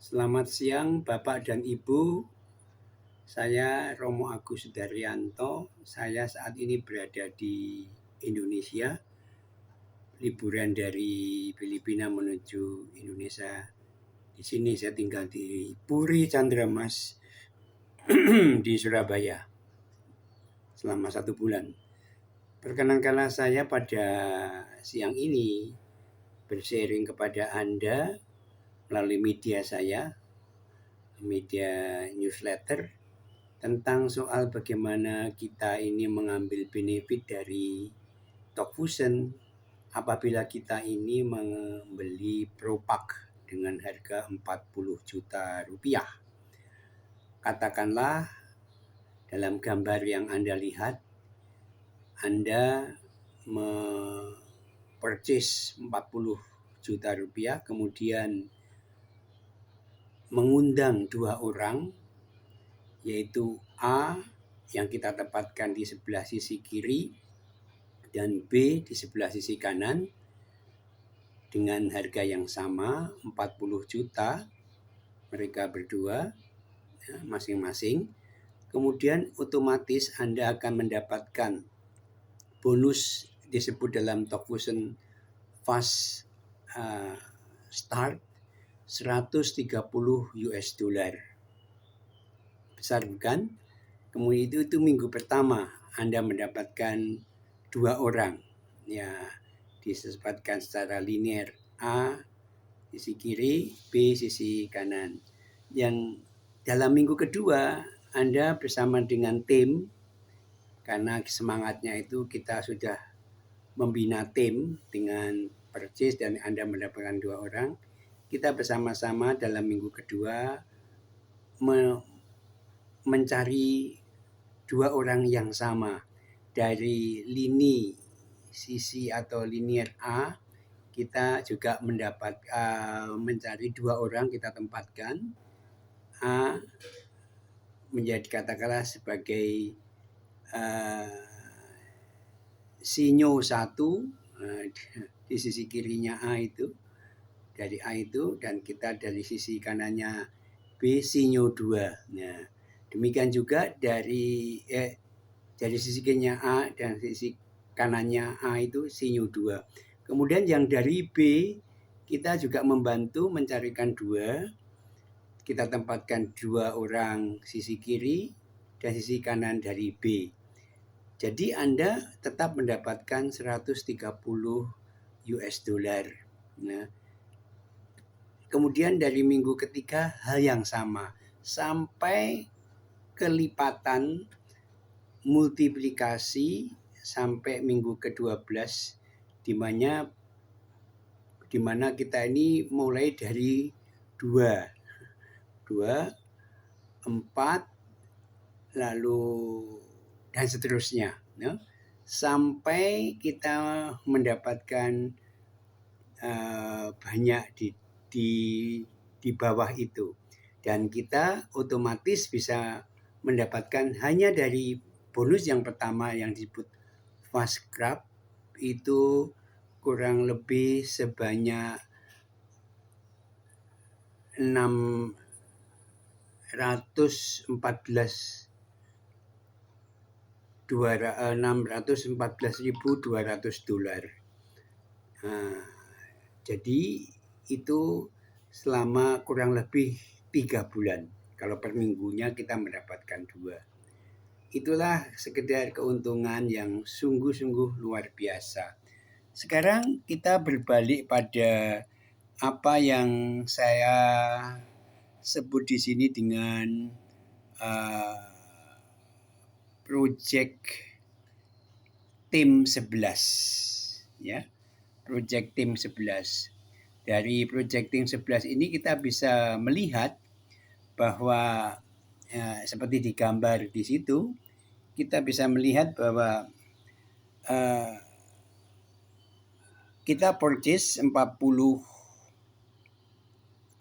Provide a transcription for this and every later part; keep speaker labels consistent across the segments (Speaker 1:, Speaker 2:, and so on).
Speaker 1: Selamat siang Bapak dan Ibu, saya Romo Agus Sudaryanto. Saya saat ini berada di Indonesia, liburan dari Filipina menuju Indonesia. Di sini saya tinggal di Puri Candramas di Surabaya selama 1 bulan. Perkenankanlah saya pada siang ini bersharing kepada Anda melalui media saya, media newsletter, tentang soal bagaimana kita ini mengambil benefit dari Talkfusion apabila kita ini membeli Propak dengan harga 40 juta rupiah. Katakanlah dalam gambar yang Anda lihat, Anda purchase 40 juta rupiah, kemudian mengundang 2 orang, yaitu A yang kita tempatkan di sebelah sisi kiri dan B di sebelah sisi kanan dengan harga yang sama 40 juta mereka berdua masing-masing. Kemudian otomatis Anda akan mendapatkan bonus disebut dalam Talkfusion Fast Start 130 US dollar. Besar bukan? Kemudian itu minggu pertama Anda mendapatkan 2 orang. Ya, disebutkan secara linear, A sisi kiri, B sisi kanan. Yang dalam minggu kedua Anda bersama dengan tim, karena semangatnya itu kita sudah membina tim dengan purchase dan Anda mendapatkan 2 orang. Kita bersama-sama dalam minggu kedua mencari 2 orang yang sama dari lini sisi atau linear A. Kita juga mencari 2 orang, kita tempatkan A menjadi katakanlah sebagai sinyo 1 di sisi kirinya A itu, dari A itu, dan kita dari sisi kanannya B sinyo 2. Nah, demikian juga dari sisi kirinya A dan sisi kanannya A itu sinyo 2. Kemudian yang dari B kita juga membantu mencarikan 2. Kita tempatkan 2 orang sisi kiri dan sisi kanan dari B. Jadi Anda tetap mendapatkan 130 US dollar. Nah, kemudian dari minggu ketiga hal yang sama sampai kelipatan multiplikasi sampai minggu ke-12 di mana kita ini mulai dari 2, 4, lalu dan seterusnya, ya, sampai kita mendapatkan banyak di bawah itu, dan kita otomatis bisa mendapatkan hanya dari bonus yang pertama yang disebut Fast Grab itu kurang lebih sebanyak 614.200 dolar. Jadi itu selama kurang lebih 3 bulan. Kalau per minggunya kita mendapatkan 2. Itulah sekedar keuntungan yang sungguh-sungguh luar biasa. Sekarang kita berbalik pada apa yang saya sebut di sini dengan project tim 11, ya. Project tim 11. Dari project tim 11 ini kita bisa melihat bahwa seperti di gambar di situ, kita bisa melihat bahwa kita purchase 40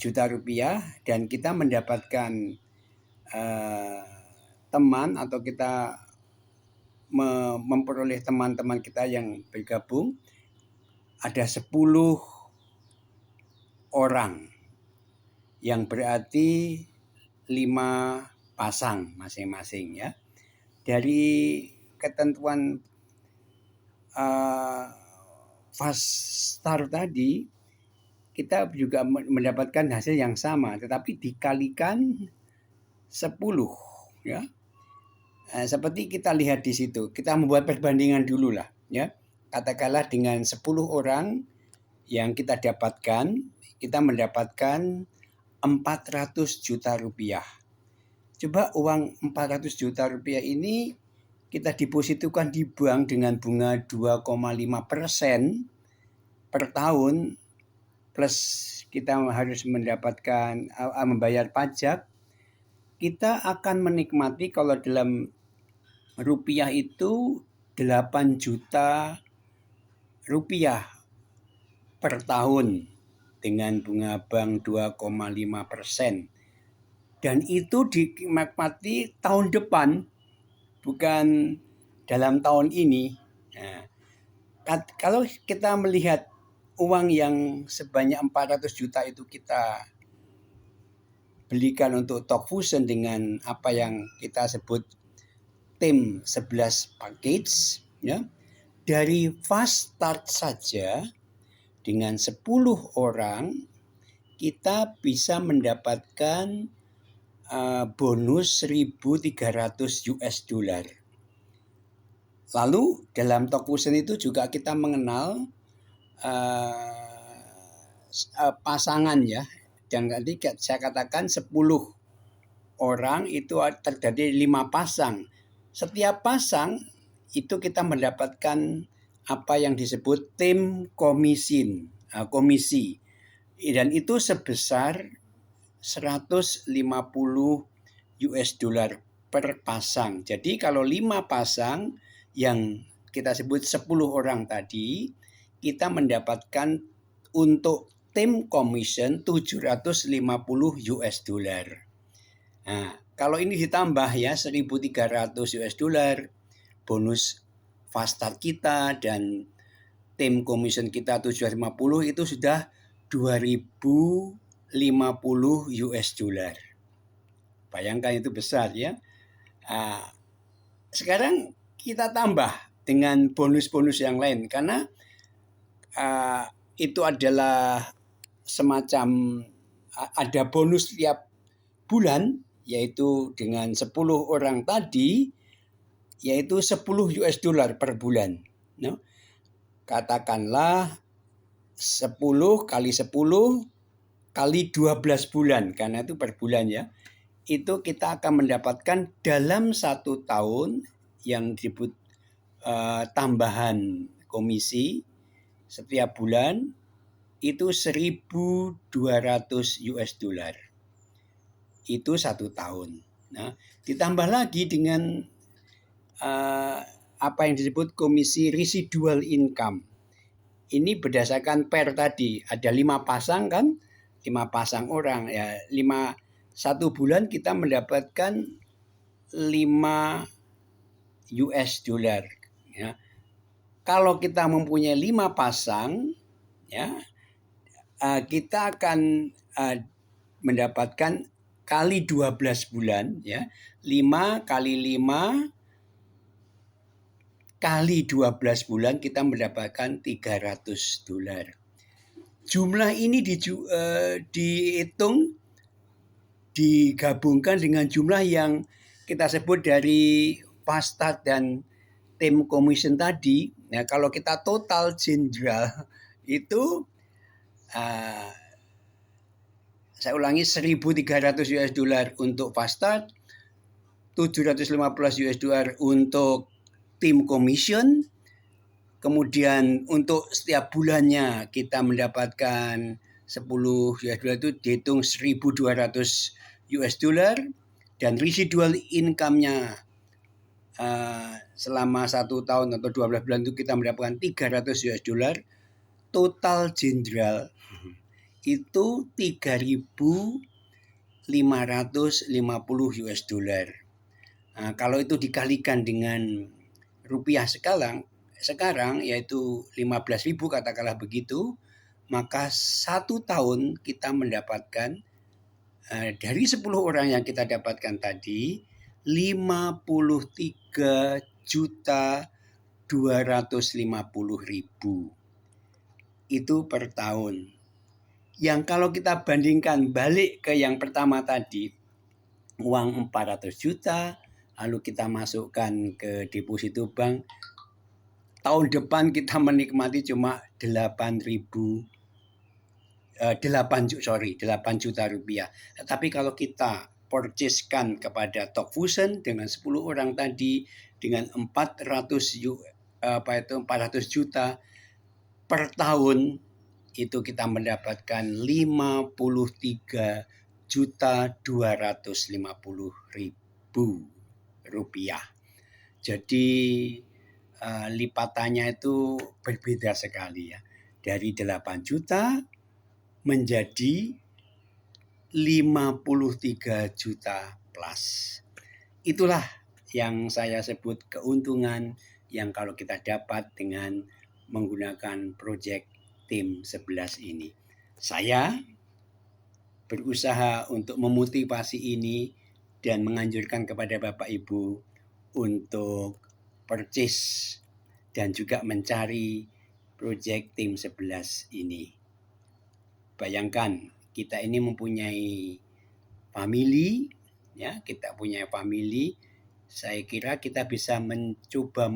Speaker 1: juta rupiah dan kita mendapatkan teman atau kita memperoleh teman-teman kita yang bergabung ada 10 orang yang berarti 5 pasang masing-masing ya. Dari ketentuan fast start tadi kita juga mendapatkan hasil yang sama, tetapi dikalikan 10 ya. Seperti kita lihat di situ, kita membuat perbandingan dulu lah ya. Katakanlah dengan 10 orang yang kita dapatkan, kita mendapatkan 400 juta rupiah. Coba uang 400 juta rupiah ini kita depositokan di bank dengan bunga 2,5% per tahun, plus kita harus mendapatkan membayar pajak, kita akan menikmati kalau dalam rupiah itu 8 juta rupiah per tahun dengan bunga bank 2,5%. Dan itu dinikmati tahun depan, bukan dalam tahun ini. Nah, kalau kita melihat uang yang sebanyak 400 juta itu kita belikan untuk Talk Fusion dengan apa yang kita sebut tim 11 package ya. Dari fast start saja dengan 10 orang kita bisa mendapatkan bonus 1.300 US dollar. Lalu dalam Talk Fusion itu juga kita mengenal pasangan ya. Dan tadi saya katakan 10 orang itu terjadi 5 pasang. Setiap pasang itu kita mendapatkan apa yang disebut tim komisi. Dan itu sebesar 150 US dollar per pasang. Jadi kalau 5 pasang yang kita sebut 10 orang tadi, kita mendapatkan untuk tim commission 750 US dollar. Nah, kalau ini ditambah ya 1.300 US dollar bonus fast start kita dan tim commission kita 750 itu sudah 2.050 US dollar. Bayangkan itu besar ya. Sekarang kita tambah dengan bonus-bonus yang lain karena itu adalah semacam ada bonus tiap bulan, yaitu dengan 10 orang tadi, yaitu 10 US dollar per bulan. No? Katakanlah 10 kali 10 kali 12 bulan, karena itu per bulan ya. Itu kita akan mendapatkan dalam 1 tahun yang disebut tambahan komisi setiap bulan itu 1.200 US dollar. Itu 1 tahun. Nah, ditambah lagi dengan apa yang disebut komisi residual income. Ini berdasarkan per tadi, ada 5 pasang kan, 5 pasang orang ya, 1 bulan kita mendapatkan 5 US dollar ya. Kalau kita mempunyai 5 pasang ya, kita akan mendapatkan kali 12 bulan ya. 5 kali 5 kali 12 bulan kita mendapatkan 300 dolar. Jumlah ini dihitung, digabungkan dengan jumlah yang kita sebut dari fast start dan tim commission tadi. Nah, kalau kita total jenderal itu saya ulangi 1.300 US dollar untuk fast start, 715 US dollar untuk tim commission, kemudian untuk setiap bulannya kita mendapatkan 10 US dollar itu dihitung 1.200 US dollar, dan residual income-nya selama 1 tahun atau 12 bulan itu kita mendapatkan 300 US dollar. Total jenderal itu 3.550 US dollar. Nah, kalau itu dikalikan dengan rupiah sekarang yaitu 15.000 katakanlah begitu, maka 1 tahun kita mendapatkan Dari 10 orang yang kita dapatkan tadi, 53.250.000 itu per tahun. Yang kalau kita bandingkan balik ke yang pertama tadi, uang 400 juta, lalu kita masukkan ke deposito bank, tahun depan kita menikmati cuma 8 juta rupiah. Tapi kalau kita purchasekan kepada Tok Fusion dengan 10 orang tadi dengan 400 juta per tahun, itu kita mendapatkan 53.250.000 rupiah. Jadi lipatannya itu berbeda sekali ya. Dari 8 juta menjadi 53 juta plus. Itulah yang saya sebut keuntungan yang kalau kita dapat dengan menggunakan proyek tim 11 ini. Saya berusaha untuk memotivasi ini dan menganjurkan kepada Bapak Ibu untuk purchase dan juga mencari proyek tim 11 ini. Bayangkan kita ini mempunyai family, ya, kita punya family. Saya kira kita bisa mencoba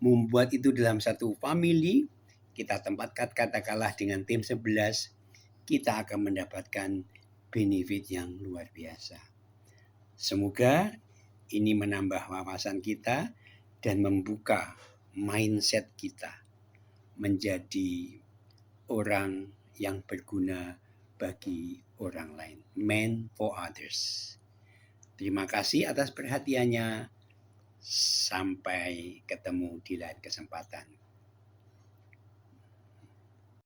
Speaker 1: membuat itu dalam satu family. Kita tempatkan katakanlah dengan tim 11, kita akan mendapatkan benefit yang luar biasa. Semoga ini menambah wawasan kita dan membuka mindset kita menjadi orang yang berguna bagi orang lain. Man for others. Terima kasih atas perhatiannya. Sampai ketemu di lain kesempatan.